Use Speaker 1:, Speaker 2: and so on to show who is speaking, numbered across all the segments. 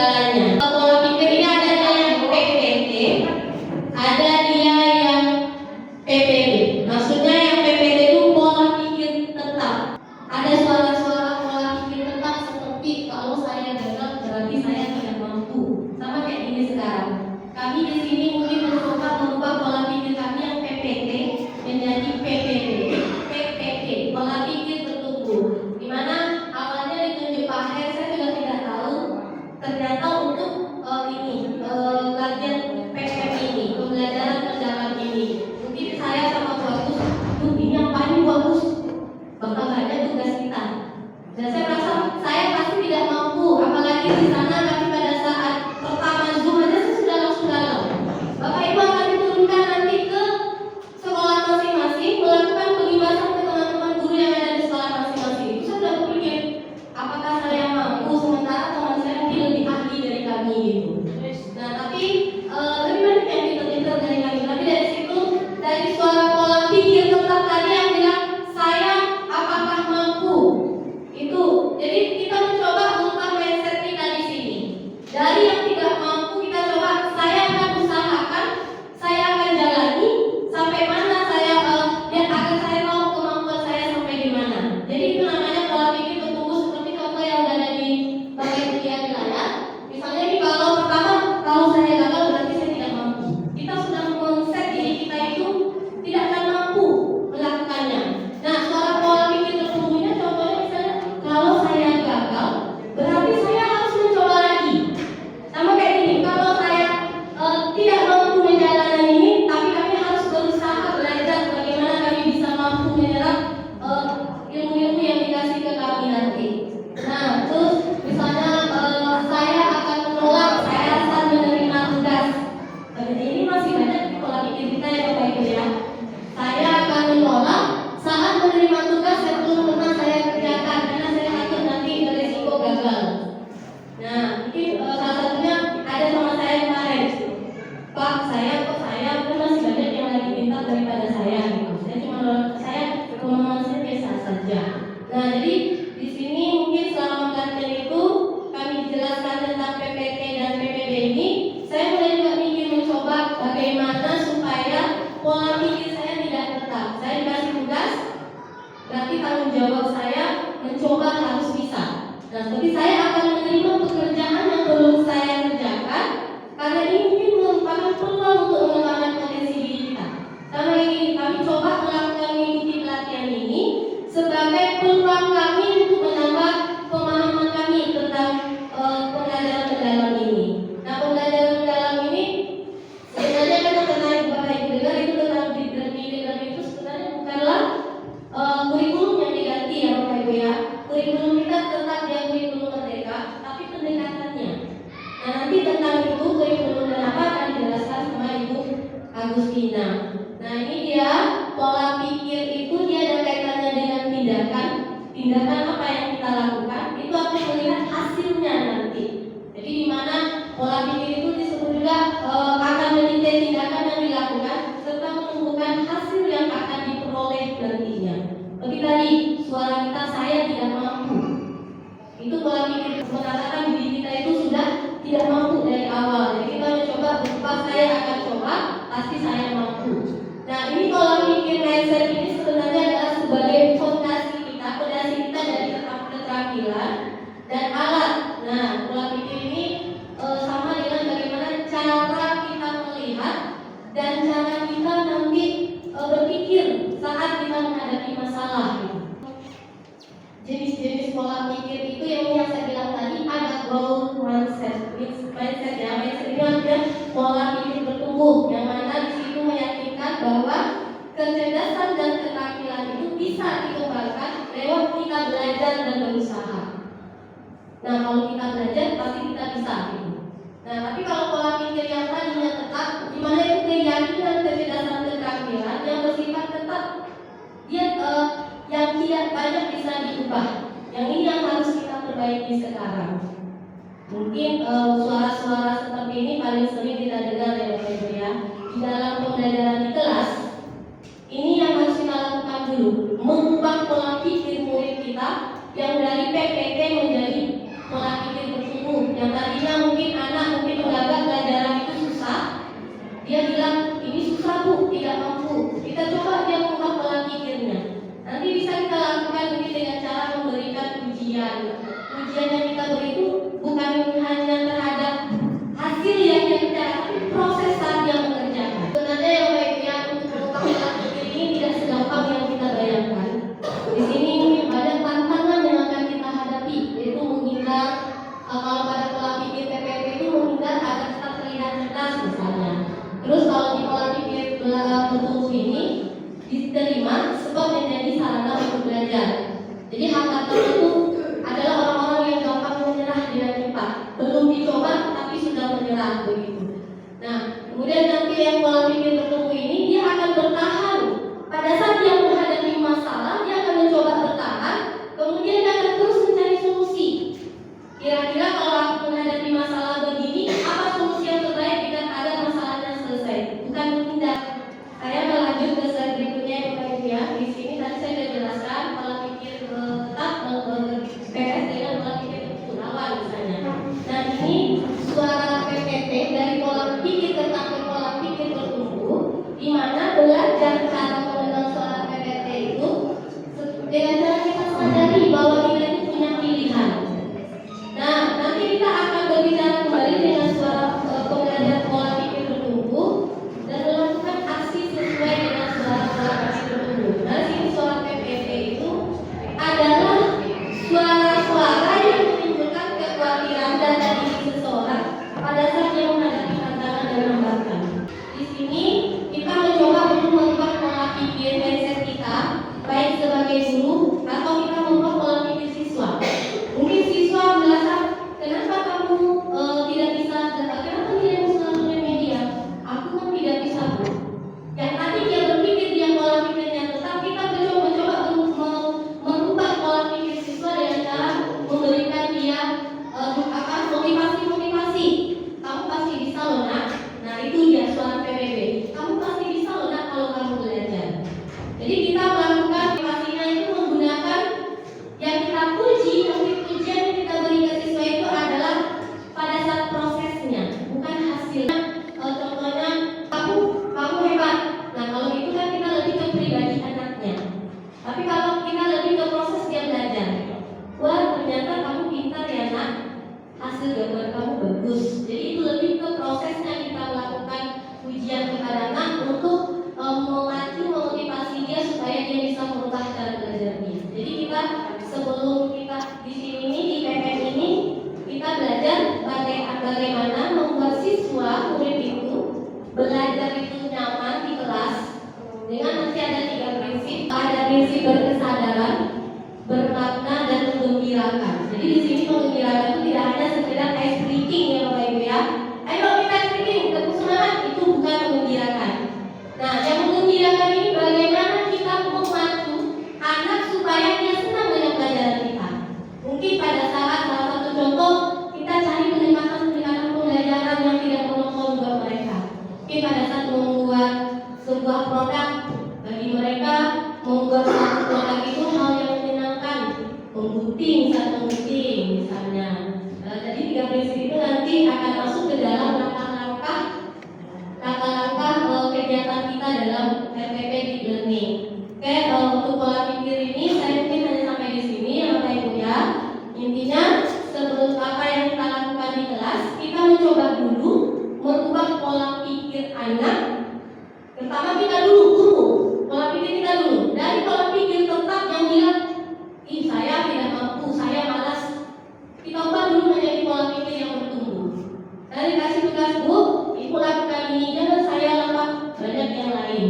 Speaker 1: segalanya. Pola pikir ini ada yang PPT, ada dia yang PPD. Maksudnya yang PPD itu pola pikir tetap. Ada suara-suara pola pikir tetap seperti kalau saya gagal berarti saya tidak mampu. Sama kayak ini sekarang. Kami di sini mungkin mencoba merubah pola pikir kami yang PPT menjadi PPD. PPD, pola pikir bertumbuh. Dimana awalnya ditunjuk Pak Her, saya juga tidak tahu. Ternyata untuk latihan PM ini, pembelajaran mendalam ini, mungkin saya sama Bu Agus, ini yang paling bagus, bakal banyak tugas kita. Dan saya rasa saya pasti tidak mampu, apalagi di sana kami pada saat pertama Zoom aja saya sudah langsung galau. Bapak Ibu akan diturunkan nanti ke sekolah masing-masing, melakukan pengibasan ke teman-teman guru yang ada di sekolah masing-masing. Itu saya sudah berpikir, apakah saya mampu sementara teman saya mungkin lebih ahli dari kami gitu. Nah tapi lebih banyak yang pintar-pintar dari kami. Tapi dari situ, dari suara pola pikir tetap tadi yang bilang saya apakah mampu itu. Jadi kita mencoba mengubah mindset kita di sini. Dari yang tidak mampu kita coba saya akan usahakan, saya akan jalani sampai mana saya biar agar saya tahu kemampuan saya sampai di mana. Jadi itu namanya pola pikir bertumbuh seperti contoh yang ada di bagian kuliah di layar. Misalnya nih kalau pertama kalau saya gagal berarti saya tidak mampu. Kita sudah men-set diri kita itu tidak akan mampu melakukannya. Nah suara pola pikir bertumbuhnya contohnya misalnya kalau saya gagal berarti saya harus mencoba lagi. Sama kayak gini, kalau saya tidak mampu menjalani ini, tapi kami harus berusaha belajar bagaimana kami bisa mampu menyerap ilmu-ilmu yang dikasih ke kami nanti. Nah, terus misalnya saya akan menolak, saya akan menerima tugas. Ini masih banyak di pola pikir kita ya Bapak Ibu ya. Saya akan menolak saat menerima tugas yang belum pernah saya kerjakan karena saya takut nanti beresiko gagal. Nah, mungkin salah satunya ada sama saya kemarin. Pak, saya masih banyak yang lebih pintar daripada saya gitu. Saya kemampuan saya biasa saja. Nah, jadi di sini mungkin selama pelatihan itu kami jelaskan tentang PPT dan PPB ini. Saya mulai juga mikir mencoba bagaimana supaya pola pikir saya tidak tetap. Saya dikasih tugas, berarti tanggung jawab saya mencoba harus bisa. Nah, tapi saya akan menerima pekerjaan yang belum saya kerjakan karena ini mungkin merupakan peluang untuk mengembangkan potensi diri kita. Sama ini kami coba melakukan mengikuti pelatihan ini sebagai peluang kami untuk menambah pemahaman kami tentang pembelajaran mendalam ini. Nah, pembelajaran mendalam ini sebenarnya kan tentang Bapak Ibu dengar itu tentang leader itu sebenarnya bukanlah kurikulum yang diganti ya Bapak Ibu ya. Kurikulum kita tetap dia kurikulum merdeka, tapi pendekatannya. Nah, nanti tentang itu kurikulum dan apa akan dijelaskan sama Ibu Agustina. Nah, ini dia pola pikir itu dia ada kaitannya dengan tindakan. Tindakan apa yang kita lakukan itu akan melihat hasilnya nanti. Jadi di mana pola pikir itu disebut juga akan menilai tindakan yang dilakukan serta menentukan hasil yang akan diperoleh nantinya. Tapi tadi suara kita saya tidak mampu. Itu pola pikir mengatakan diri kita itu sudah tidak mampu dari awal. Jadi kita mencoba berubah, saya akan coba, pasti saya mampu. Nah, ini pola pikir mindset ini sebenarnya adalah sebagai fondasi kita dari keterampilan dan alat. Nah, pola pikir ini sama dengan bagaimana cara kita melihat dan cara kita nanti berpikir saat kita menghadapi masalah. Jenis-jenis pola pikir itu yang saya bilang tadi ada growth mindset ya. Mindset ini artinya pola pikir bertumbuh yang mana di situ meyakinkan bahwa kecerdasan dan keterampilan itu bisa dikembangkan lewat kita belajar dan berusaha. Nah, kalau kita belajar pasti kita bisa gitu. Nah, tapi kalau pola pikir yang tadinya tetap, di mana itu keyakinan, kecerdasan, keterampilan yang bersifat tetap, dia yang tidak banyak bisa diubah. Yang ini yang harus kita perbaiki sekarang. Mungkin suara-suara seperti ini paling sering kita dengar ya Bapak Ibu ya. Di dalam pembelajaran di kelas, ini yang harus kita lakukan dulu, mengubah pola pikir murid kita yang dari PPT menjadi pola pikir bertumbuh. Yang tadinya mungkin diterima sebab menjadi sarana untuk belajar. Jadi hakaton itu adalah orang-orang yang gampang menyerah dengan cepat, belum dicoba tapi sudah menyerah begitu. Nah, kemudian nanti yang pola pikir tertentu ini dia akan bertahan. Pada saat dia menghadapi masalah, dia akan mencoba bertahan, kemudian dia akan terus mencari solusi. Kira-kira kalau aku menghadapi masalah begini, apa solusi yang terbaik jika ada masalahnya selesai? Bukan menghindar. Saya melanjut ke slide berikutnya ya. Di sini tadi saya sudah jelaskan pola pikir tetap PPS dengan pola pikir lawan misalnya. Nah, ini suara PPT dari pola pikir tetap ke pola pikir tertumbuh, di mana belajar cara mengenal suara PPT itu dengan cara kita sadari bahwa kita itu punya pilihan. Nah, nanti kita akan berbicara kembali dengan suara pembelajaran pola pikir tertumbuh dan melakukan aksi sesuai dengan suara pola pikir tertumbuh. Nah, sini suara PPT itu adalah suara-suara yang menimbulkan kekhawatiran dan diri seseorang pada saat dia menghadapi tantangan dan hambatan. Di sini kita mencoba untuk mengubah pola pikir mindset kita, baik sebagai guru atau kita mengubah pola pikir siswa. Mungkin siswa merasa, kenapa kamu tidak bisa, kenapa tidak bisa melalui media? Aku kan tidak bisa, Bu. Yang tadi dia berpikir dia pola pikirnya tetap, kita mencoba untuk merubah pola pikir siswa dengan cara memberikan dia motivasi. Kamu pasti bisa loh nak. Nah, itu dia suara PBB. Kamu pasti bisa loh nak kalau kamu belajar. Jadi kita melakukan motivasinya itu menggunakan yang kita puji, mungkin pujian yang kita beri ke siswa itu adalah pada saat prosesnya, bukan hasilnya. Contohnya, kamu hebat. Nah, kalau itu kan kita lebih ke pribadi anaknya. Tapi kalau kita lebih ke proses dia belajar, wah ternyata kamu pintar ya nak, hasil gambar kamu bagus. Jadi itu lebih ke prosesnya kita melakukan pujian kepada anak untuk memacu, memotivasi dia supaya dia bisa merubah cara belajarnya. Jadi kita sebelum kita di sini di PPN ini kita belajar bagaimana membuat siswa murid itu belajar itu nyaman di kelas dengan nanti ada 3 prinsip. Ada prinsip berkesadaran, bermakna dan menggembirakan. Jadi di sini menggembirakan itu tidak hanya sekedar ice breaking ya Bapak Ibu ya. Ayo kita ice breaking, tetap semangat, itu bukan menggembirakan. Nah, yang menggembirakan ini bagaimana kita memacu anak supaya dia senang dengan pelajaran kita. Mungkin pada saat salah satu contoh kita cari pendekatan pembelajaran yang tidak monoton buat mereka. Mungkin pada saat membuat sebuah produk bagi mereka, membuat suatu produk itu hal yang menyenangkan, membuting misalnya. Jadi 3 prinsip itu nanti akan masuk ke dalam langkah-langkah kegiatan kita dalam RPP Deep Learning. Oke, untuk pola pikir ini saya mungkin hanya sampai di sini ya Bapak Ibu ya. Intinya sebelum apa yang kita lakukan di kelas, kita mencoba dulu merubah pola pikir anak. Pertama kita dulu guru, pola pikir kita dulu. Dari pola pikir tetap yang bilang, ih saya tidak mampu, saya malas. Kita ubah dulu menjadi pola pikir yang bertumbuh. Dari kasih tugas Bu, Ibu lakukan ini, jangan saya lakukan banyak yang lain.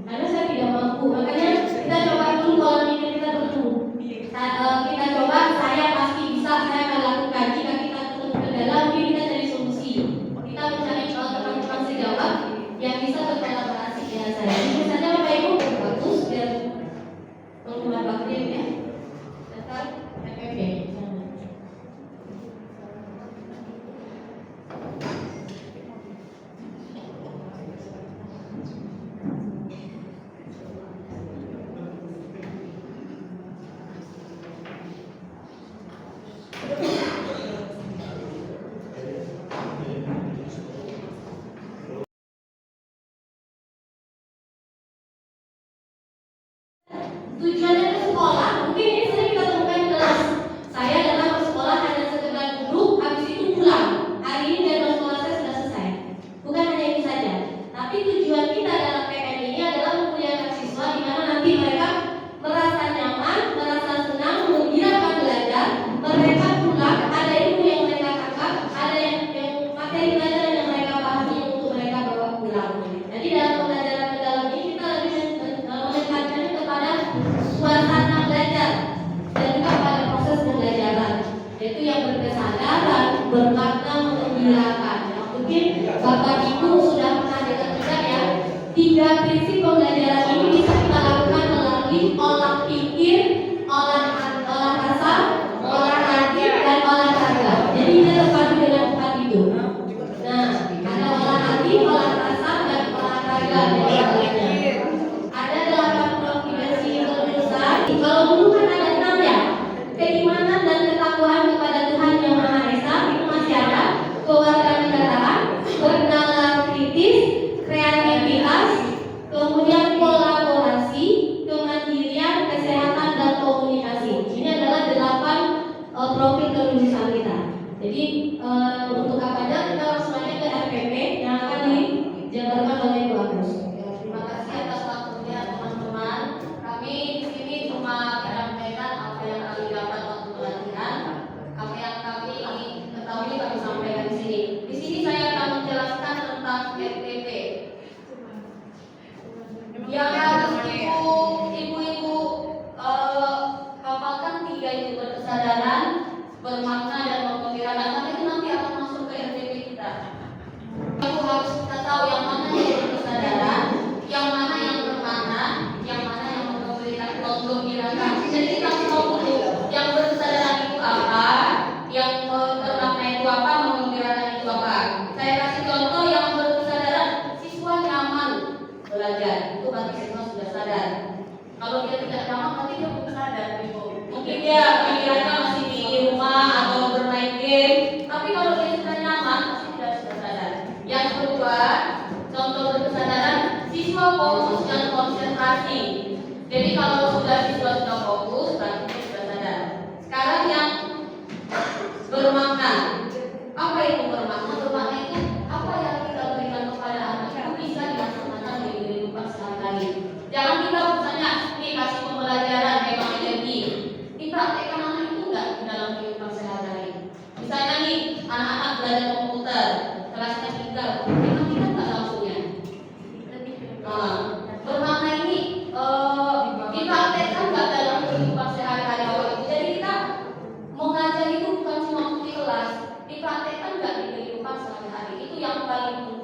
Speaker 1: Karena saya tidak mampu. Makanya kita coba dulu pola pikir kita bertumbuh. Kita coba, saya pasti bisa, saya akan lakukan. Jika kita ketemu kendala, mungkin kita cari solusi. Kita mencari teman-teman sejawat yang bisa berkolaborasi dengan saya. Ini saja Bapak Ibu, bagus biar mengubah bakti ya. Tetap FFB. Tujuannya ke sekolah, mungkin ini sering kita temukan di kelas. Saya datang ke sekolah hanya sekedar duduk, habis itu pulang. Hari ini jadwal sekolah saya sudah selesai. Bukan hanya itu saja, tapi tujuan kita dalam PN ini adalah memuliakan siswa, di mana nanti mereka merasa nyaman, merasa senang, menggembirakan belajar. Mereka pulang, ada ilmu yang mereka tangkap, ada yang materi pelajaran yang mereka pahami untuk mereka bawa pulang. Jadi dalam pembelajaran mendalam ini kita lebih menekankan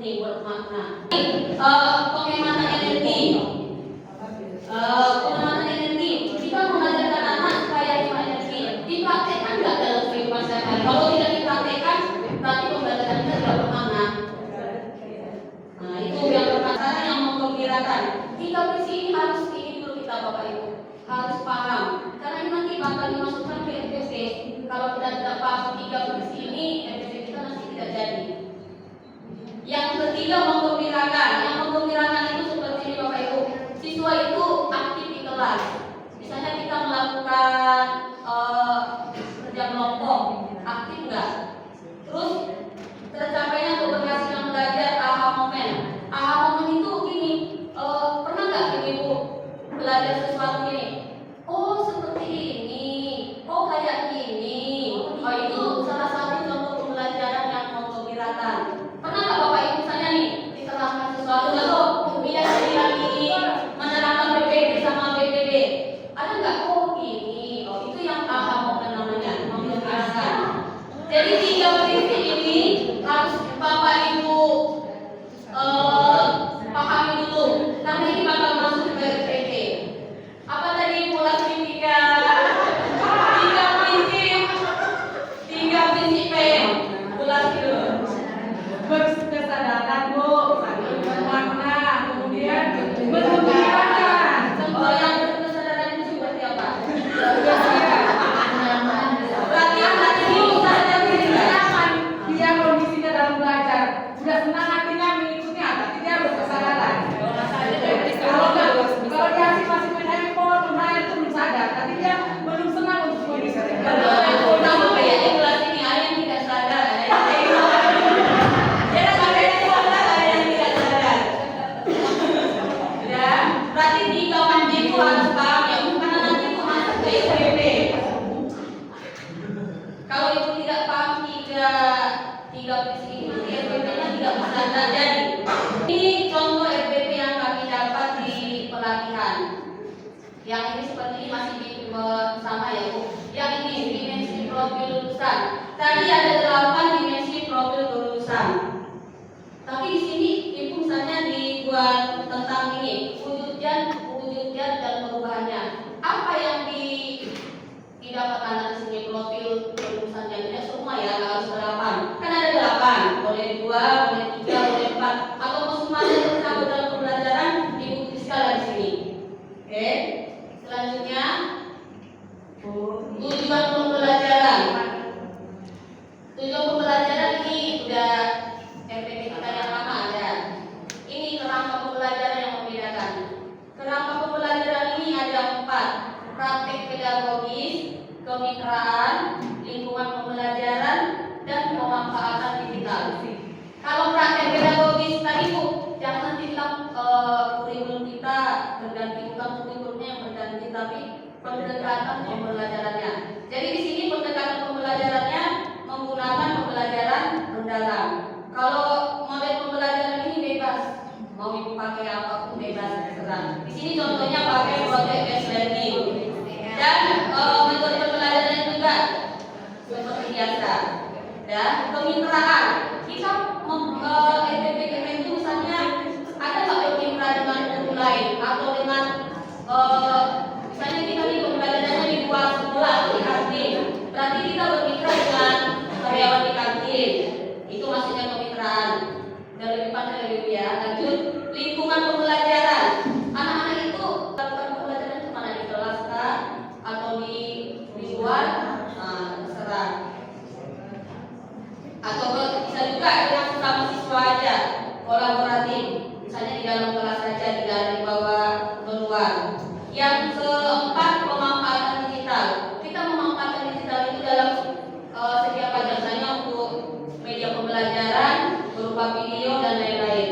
Speaker 1: penting, bermakna. Penghematan energi. Penghematan energi. Kita mengajarkan anak supaya hemat energi. Dipraktekkan nggak dalam kehidupan sehari-hari? Kalau tidak dipraktekkan, berarti pembelajaran kita tidak bermakna. Nah, itu yang pertama yang menggembirakan. 3 prinsip ini harus dulu kita Bapak Ibu. Harus paham. Karena ini nanti bakal dimasukkan ke FPC. Kalau kita tidak paham 3 prinsip ini, FPC kita nanti tidak jadi. Yang ketiga menggembirakan. Yang menggembirakan itu seperti ini Bapak Ibu. Siswa itu aktif di kelas. Misalnya kita melakukan kerja kelompok, aktif nggak? Terus tercapainya keberhasilan belajar aha moment. Aha moment itu gini, pernah nggak ibu belajar sesuatu ini? Oh seperti ini, oh kayak gini. Oh itu salah satu contoh pembelajaran yang menggembirakan. Pernah nggak Bapak Ibu misalnya nih diterangkan sesuatu lalu dia jadi lagi menerangkan BPD sama BPD? Ada nggak? Oh gini, oh itu yang aha moment namanya, menggembirakan. Jadi 3 prinsip ini harus Bapak Ibu pahami dulu. Karena ini bakal masuk ke RPT. Apa tadi mulai 3 prinsip? 3 prinsip P. Ulas dulu.
Speaker 2: Kesadaran Bu, bermakna, kemudian menggembirakan.
Speaker 1: Contoh yang berkesadaran itu seperti apa? Berarti ini sadar diri.
Speaker 2: Dia kondisinya dalam belajar sudah senang hatinya mengikuti tapi dia harus kesadaran. Kalau dia masih main handphone, main itu belum sadar, tapi dia belum senang untuk mengikuti.
Speaker 1: Kamu kayak di kelas ini ada yang tidak sadar, ada yang tidak sadar. Ya, berarti 3 wajib itu harus paham ya, karena nanti itu masuk ke SPP. Kalau ibu tidak paham 3 prinsip ini, nanti SPP-nya tidak bisa terjadi. Ini contoh SPP yang kami dapat di pelatihan. Yang ini seperti ini masih sama ya Bu. Yang ini dimensi profil lulusan. Tadi ada 8 dimensi profil lulusan. Tapi di sini ibu misalnya dibuat tentang ini wujud zat dan perubahannya. Apa yang didapat anak di sini profil lulusannya? Tidak semua ya, harus 8. Kan ada 8, boleh 2, boleh 3, boleh 4. Atau semuanya tersebut dalam pembelajaran ibu tuliskan di sini. Oke. Selanjutnya tujuan pembelajaran. Tujuan pembelajaran ini udah FPP kita yang lama ada. Ini kerangka pembelajaran yang membedakan. Kerangka pembelajaran ini ada 4: praktek pedagogis, kemitraan, lingkungan pembelajaran, dan pemanfaatan digital. Kalau praktek pedagogis tadi Bu, jangan bilang kurikulum kita berganti, bukan kurikulumnya yang berganti, tapi pendekatan pembelajarannya. Jadi di sini pendekatan pembelajarannya menggunakan pembelajaran mendalam. Kalau model pembelajaran ini bebas, mau ibu pakai apapun bebas terserah. Di sini contohnya pakai project based learning dan metode pembelajaran juga seperti biasa. Dan kemitraan, kita SPP kita itu misalnya ada nggak bermitra dengan guru lain atau dengan misalnya kita di pembelajarannya di luar sekolah di kantin, berarti kita bermitra dengan karyawan di kantin. Itu maksudnya kemitraan. Dan lebih panjang lebih ya. Lanjut, lingkungan pembelajaran. Anak-anak itu lakukan pembelajaran itu mana, di kelas kah atau di luar? Nah, terserah. Atau bisa juga dengan sesama siswa aja, kolaboratif. Misalnya di dalam kelas saja, tidak dibawa keluar. Yang keempat, pemanfaatan digital. Kita memanfaatkan digital itu dalam segi apa jasanya untuk media pembelajaran berupa video dan lain-lain.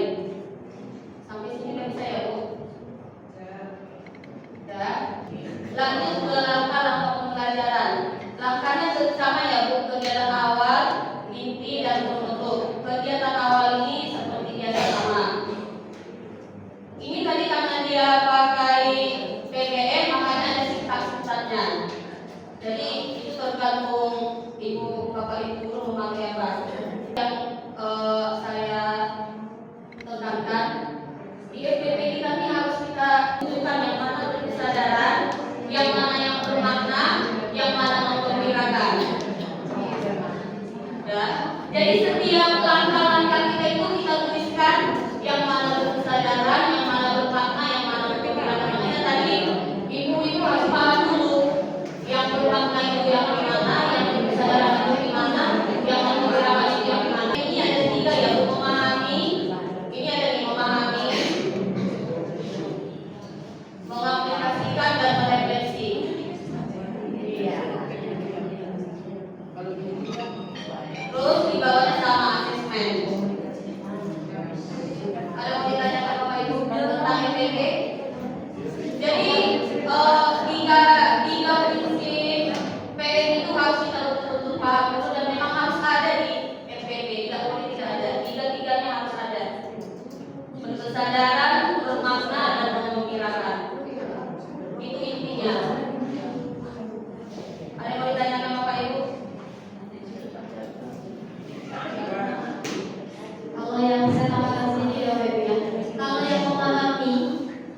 Speaker 1: yang saya tambahkan sini ya Bapak Ibu ya. Kalau yang memahami,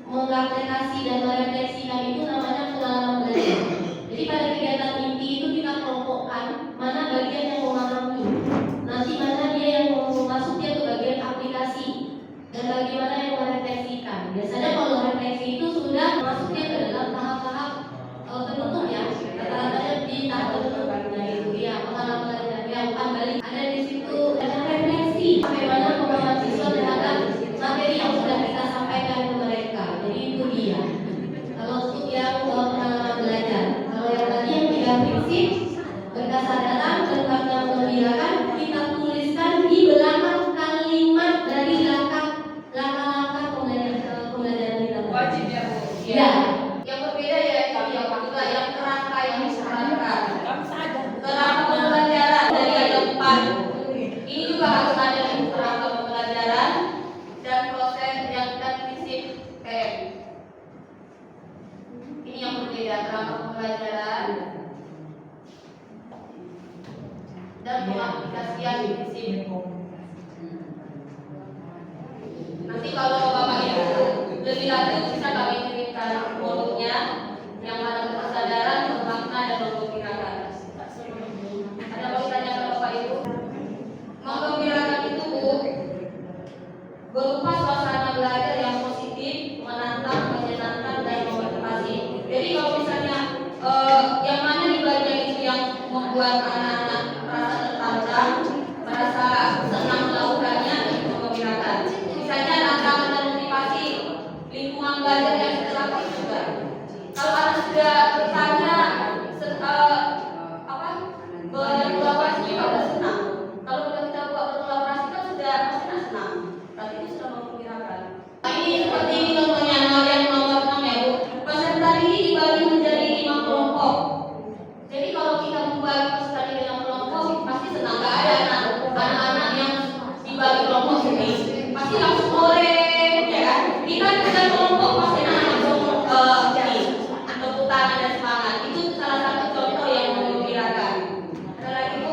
Speaker 1: mengaplikasi dan merefleksikan itu namanya pengalaman belajar. Jadi pada kegiatan inti itu kita kelompokkan mana bagian yang memahami, nanti mana dia yang masuk dia ke bagian aplikasi, dan bagaimana yang merefleksikan. Biasanya kalau refleksi itu sudah masuknya ke dalam tahap-tahap penutup ya, kata-katanya di tahap penutup. Nah itu ya pengalaman belajar yang balik ada di situ ada refleksi bagaimana pemahaman siswa terhadap materi yang sudah kita sampaikan ke mereka. Jadi itu dia. Kalau untuk yang pengalaman belajar, kalau yang tadi yang 3 prinsip berkesadaran lengkapnya mengembirakan kita tuliskan di belakang kalimat dari langkah-langkah pembelajaran kita.
Speaker 2: Wajib ya Bu.
Speaker 1: Ya, yang berbeda ya yang juga yang kerangka yang disarankan. Kerangka pembelajaran dari ada 4. Ini juga harus ada di kerangka pembelajaran dan proses yang dan prinsip PM. Ini yang berbeda kerangka pembelajaran dan pengaplikasian prinsip. Nanti kalau Bapak Ibu lebih lanjut bisa kami kirimkan modulnya yang mana berkesadaran, bermakna dan menggembirakan. Ada mau ditanyakan Bapak Ibu? Menggembirakan itu Bu berupa suasana belajar yang positif, menantang, menyenangkan dan memotivasi. Jadi kalau misalnya yang mana di bagian itu yang membuat anak-anak merasa tertantang, merasa senang melakukannya dan menggembirakan. Misalnya tantangan dan motivasi, lingkungan belajar yang interaktif juga. Kalau anak sudah bertanya, berkolaborasi juga sudah senang. Kalau sudah kita buat berkolaborasi kan sudah pasti senang. Berarti itu sudah menggembirakan. Ini seperti ini contohnya yang nomor 6 ya Bu. Peserta ini dibagi menjadi 5 kelompok. Jadi kalau kita membagi peserta ini dengan kelompok, pasti senang. Gak ada anak-anak yang dibagi kelompok sendiri. Pasti langsung oleh, ya kan? Kita kelompok pasti anak-anak ini tepuk tangan dan semangat. Itu salah satu contoh yang menggembirakan. Ada lagi Bu?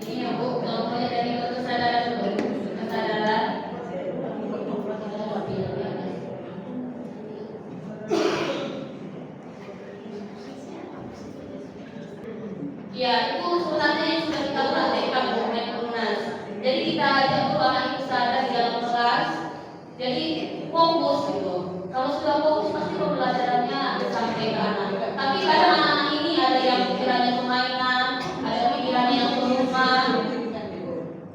Speaker 1: Ini ya Bu, contohnya dari kesadaran Bu. Kesadaran. Ya, itu sebenarnya yang sudah kita praktekkan dengan Perumnas. Jadi kita ajak dulu anak itu sadar di dalam kelas. Jadi fokus gitu. Kalau sudah fokus pasti pembelajarannya sampai ke anak. Tapi kadang anak-anak ini ada yang pikirannya permainan, ada pikirannya yang berubah.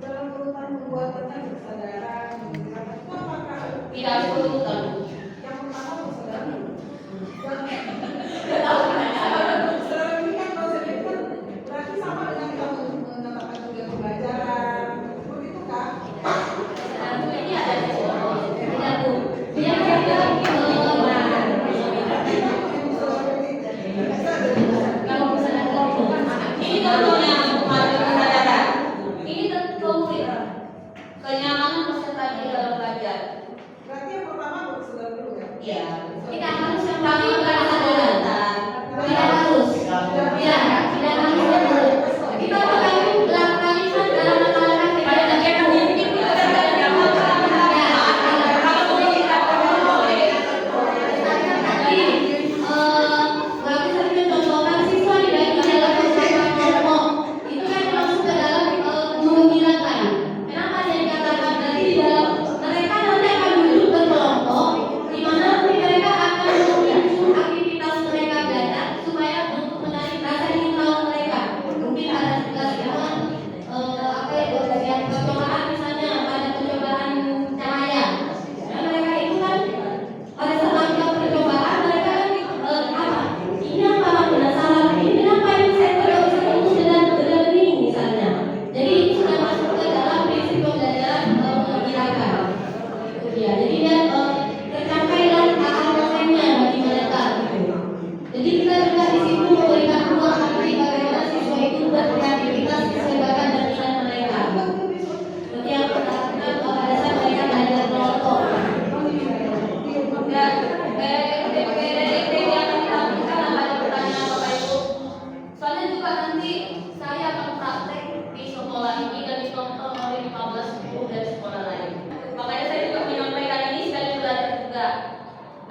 Speaker 2: Dalam urutan membuat tentang kesadaran, menggembirakan itu apakah
Speaker 1: Tidak harus berurutan.
Speaker 2: yang pertama kesadaran?
Speaker 1: Kesadaran.
Speaker 2: Kesadaran ini kan konsepnya kan berarti sama dengan kita menetapkan tujuan pembelajaran, begitu kan?
Speaker 1: Ini ada di sini. Tidak Bu. Dia kalau misalnya ini contohnya kemarin kesadaran. Ini tentu kenyamanan peserta di dalam belajar.
Speaker 2: Berarti yang pertama kesadaran dulu ya?
Speaker 1: Iya. Tidak harus yang kami kesadaran. Tidak harus. Ya, tidak harus. Kita kami melakukan itu dalam langkah-langkah kepada kegiatan ini. Kenapa saya katakan tadi di dalam mereka nanti akan duduk berkelompok di mana mereka akan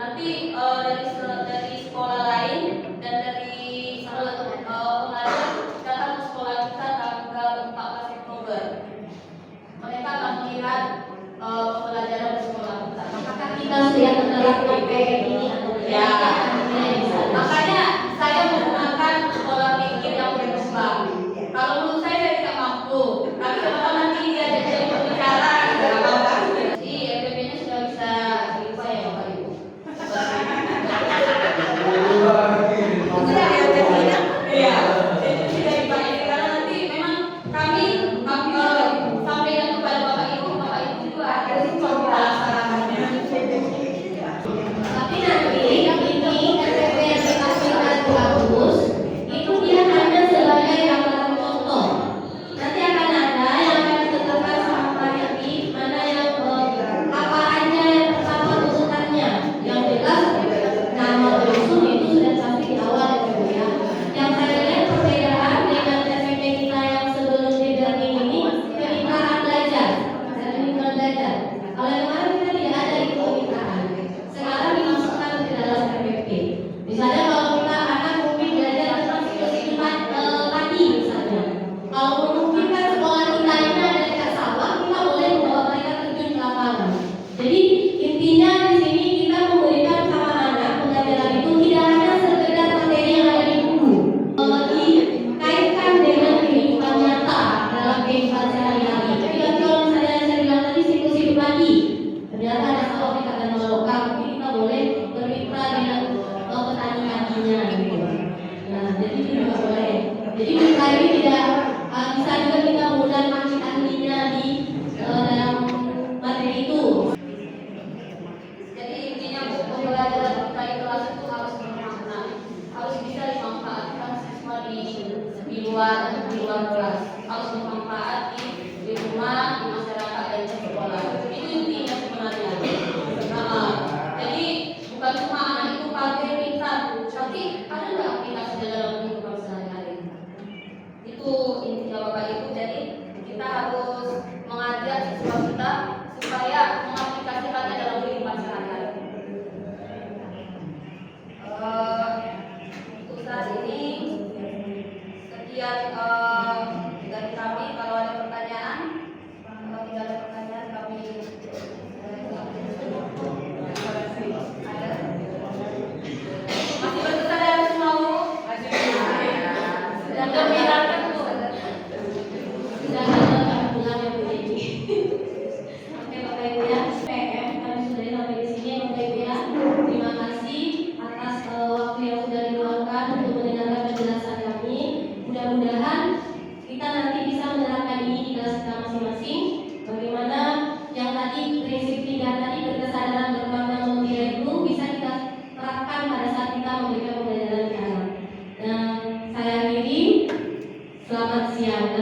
Speaker 3: Nanti dari sekolah lain dan dari pengajar datang ke sekolah kita tanggal 14 Oktober. Mereka akan melihat pembelajaran di sekolah kita.
Speaker 1: Apakah kita sudah menerapkan PPP ini atau
Speaker 3: Ya.
Speaker 1: tidak?
Speaker 3: Makanya saya menggunakan pola pikir yang berkembang. Kalau menurut saya tidak mampu. Tapi kalau nanti dia jadi pembicara, tidak apa-apa. Jadi RPP-nya sudah bisa diubah ya Bapak Ibu. Iya. Itu sudah dipakai karena nanti memang kami sampaikan kepada Bapak Ibu juga harus coba laksanakannya.
Speaker 1: Tapi nanti ini RPP yang dihasilkan bagus itu dia hanya sebagai gambaran contoh. Nanti akan ada yang akan ditetapkan sama Pak Yaki mana yang apa aja yang pertama urutannya. Yang jelas nama usul itu sudah pasti di awal ya Bu ya. Yang saya lihat perbedaan dengan RPP kita yang sebelum e-learning ini kemitraan belajar dan lingkungan belajar. Kalau yang kemarin kita tidak ada itu kemitraan. Sekarang dimasukkan ke dalam RPP. Misalnya kalau kita anak mungkin belajar tentang siklus padi misalnya. Kalau memungkinkan sekolah kita ini ada dekat sawah, kita boleh membawa mereka terjun ke lapangan. Jadi intinya di sini kita memberikan sama anak pembelajaran itu tidak hanya sekedar materi yang ada di buku, dikaitkan dengan kehidupan nyata dalam kehidupan sehari-hari. Jadi kalau misalnya saya bilang tadi siklus hidup padi, ternyata ada sawah dekat dan lokal, mungkin kita boleh bermitra dengan petani padinya gitu. Nah, jadi itu juga boleh. Jadi mitra ini tidak bisa juga kita menggunakan ahli-ahlinya di dalam materi itu.
Speaker 3: Jadi intinya Bu, pembelajaran kita di kelas itu harus bermakna, harus bisa dimanfaatkan siswa di luar kelas, harus bermanfaat di rumah, di masyarakat dan di sekolah. Itu intinya sebenarnya. Nah, jadi bukan cuma anak itu pandai pintar, tapi ada nggak aplikasi dalam kehidupan sehari-hari? Itu intinya Bapak Ibu. Jadi kita harus mengajak siswa kita supaya mengaplikasikannya dalam kehidupan sehari-hari. Untuk saat ini sekian dari kami. Kalau ada pertanyaan, kalau tidak ada pertanyaan kami ada. Masih berkesadaran semua Bu? Sudah terbiarkan Bu.
Speaker 1: Sudah kita pulang ya Bu Dewi. Oke Bapak Ibu ya, PM kami sudah sampai di sini Bapak Ibu ya. Terima kasih atas waktu yang sudah diluangkan untuk mendengarkan penjelasan kami. Mudah-mudahan kita nanti bisa menerapkan ini di kelas kita masing-masing. Bagaimana yang tadi prinsip 3 tadi berkesadaran bermakna mengira itu bisa kita terapkan pada saat kita memberikan pembelajaran ke anak. Dan saya akhiri, selamat siang.